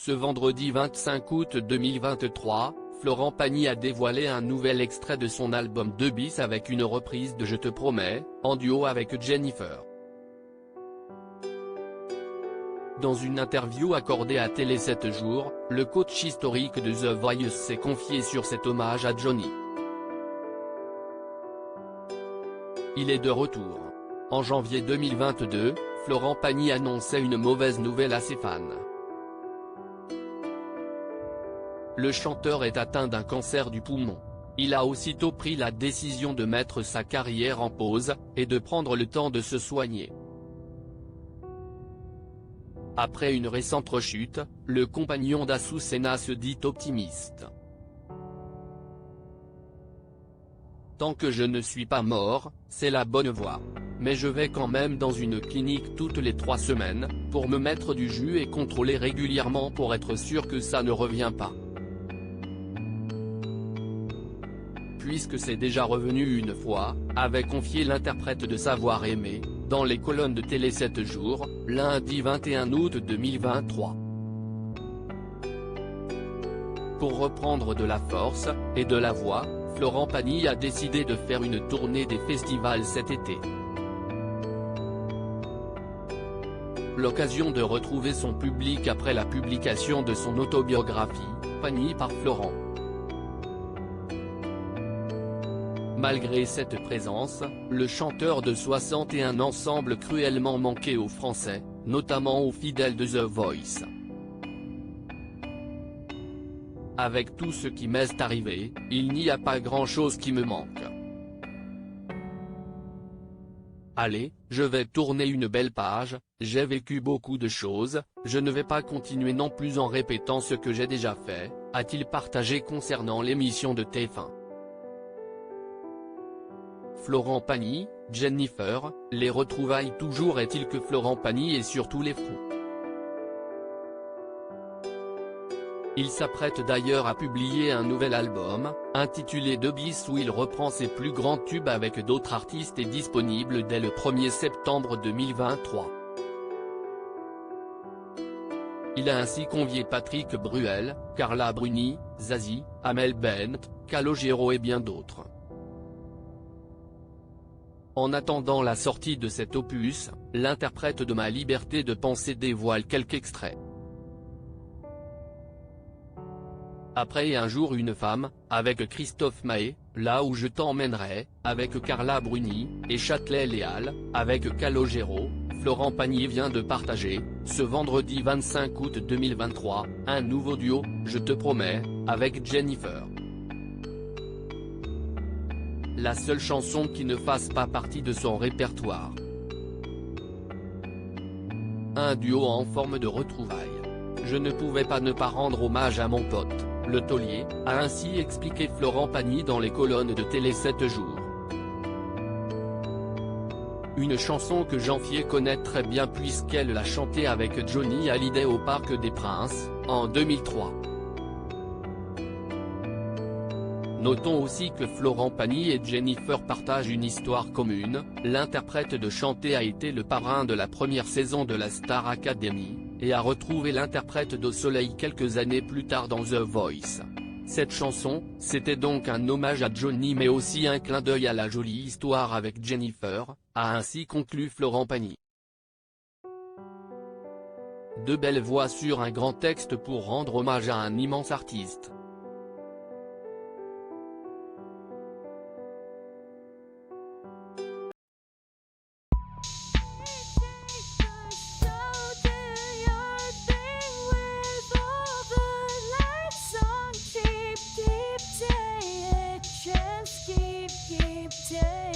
Ce vendredi 25 août 2023, Florent Pagny a dévoilé un nouvel extrait de son album 2 bis avec une reprise de Je te promets, en duo avec Jennifer. Dans une interview accordée à Télé 7 jours, le coach historique de The Voice s'est confié sur cet hommage à Johnny. Il est de retour. En janvier 2022, Florent Pagny annonçait une mauvaise nouvelle à ses fans. Le chanteur est atteint d'un cancer du poumon. Il a aussitôt pris la décision de mettre sa carrière en pause, et de prendre le temps de se soigner. Après une récente rechute, le compagnon d'Azucena se dit optimiste. Tant que je ne suis pas mort, c'est la bonne voie. Mais je vais quand même dans une clinique toutes les 3 semaines, pour me mettre du jus et contrôler régulièrement pour être sûr que ça ne revient pas. Puisque c'est déjà revenu une fois, avait confié l'interprète de Savoir aimer, dans les colonnes de Télé 7 jours, lundi 21 août 2023. Pour reprendre de la force, et de la voix, Florent Pagny a décidé de faire une tournée des festivals cet été. L'occasion de retrouver son public après la publication de son autobiographie, Pagny par Florent. Malgré cette présence, le chanteur de 61 ans semble cruellement manquer aux Français, notamment aux fidèles de The Voice. Avec tout ce qui m'est arrivé, il n'y a pas grand-chose qui me manque. Allez, je vais tourner une belle page, j'ai vécu beaucoup de choses, je ne vais pas continuer non plus en répétant ce que j'ai déjà fait, a-t-il partagé concernant l'émission de TF1. Florent Pagny, Jennifer, les retrouvailles toujours est-il que Florent Pagny est sur tous les fronts. Il s'apprête d'ailleurs à publier un nouvel album, intitulé 2 bis où il reprend ses plus grands tubes avec d'autres artistes et disponible dès le 1er septembre 2023. Il a ainsi convié Patrick Bruel, Carla Bruni, Zazie, Amel Bent, Calogero et bien d'autres. En attendant la sortie de cet opus, l'interprète de Ma liberté de penser dévoile quelques extraits. Après Un jour une femme, avec Christophe Maé, Là où je t'emmènerai, avec Carla Bruni, et Châtelet-Léal, avec Calogero, Florent Pagny vient de partager, ce vendredi 25 août 2023, un nouveau duo, Je te promets, avec Jennifer. La seule chanson qui ne fasse pas partie de son répertoire. Un duo en forme de retrouvailles. Je ne pouvais pas ne pas rendre hommage à mon pote, le taulier, a ainsi expliqué Florent Pagny dans les colonnes de Télé 7 jours. Une chanson que Jean-Fier connaît très bien puisqu'elle l'a chantée avec Johnny Hallyday au Parc des Princes, en 2003. Notons aussi que Florent Pagny et Jennifer partagent une histoire commune, l'interprète de chanter a été le parrain de la première saison de la Star Academy, et a retrouvé l'interprète d'Au Soleil quelques années plus tard dans The Voice. Cette chanson, c'était donc un hommage à Johnny mais aussi un clin d'œil à la jolie histoire avec Jennifer, a ainsi conclu Florent Pagny. De belles voix sur un grand texte pour rendre hommage à un immense artiste. Keep